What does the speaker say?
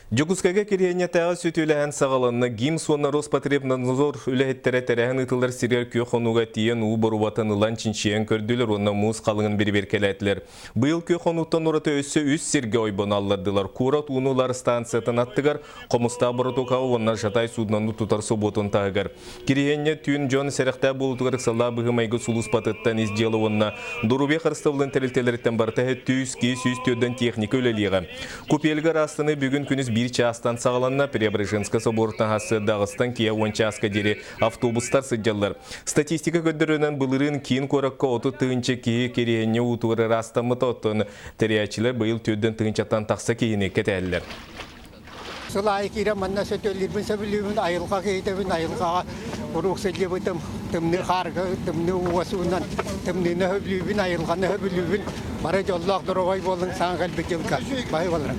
Жокускага кирияне тағы сүт үләһән сағаланна гим сонна Роспотребнадзор үләһеттері тәрәһін ытылар сирер күйе қонуға тиен у борубатын ылан чинчиен көрділер, онна муыз қалыңын бері-беркеләтілер. Бұйыл күйе қонуттан ораты өссі үс сирге ойбын алладылар. Курат унулар станциятын аттығар, қомыста боротуқау онна жатай суднаны тұтар соботын тағығар. Кирияне түйін жон сәріқта болутығырық сала бұғымайғы сулус патыттан изделі онна. Дұрубе қырыстывылын тәрілтелеріттен бартағы түйіз кейс төдден техника өлеліға. Купелгар астыны бүгін күніс bir частан сағаланна Преображенска соборына хасы Дағыстан кия 10 часка дере автобустар сыджалар. Статистика көддірінен бұлырын кейін қораққа оты тығынчы кейі керейіне ұтуыры растамыты оттын. Тәріячілер бұйыл төдден тығынчаттан тақса кейіне кетәлілер. Сылай кирем манна сөтөллербин сөбүлүбүн айылга кейтебин айылга урукселебитим тымны харга тымны уасунан тымны нөбүлүбүн айылга нөбүлүбүн бара жоллак дорогой болун саңгал бекемка бай болар.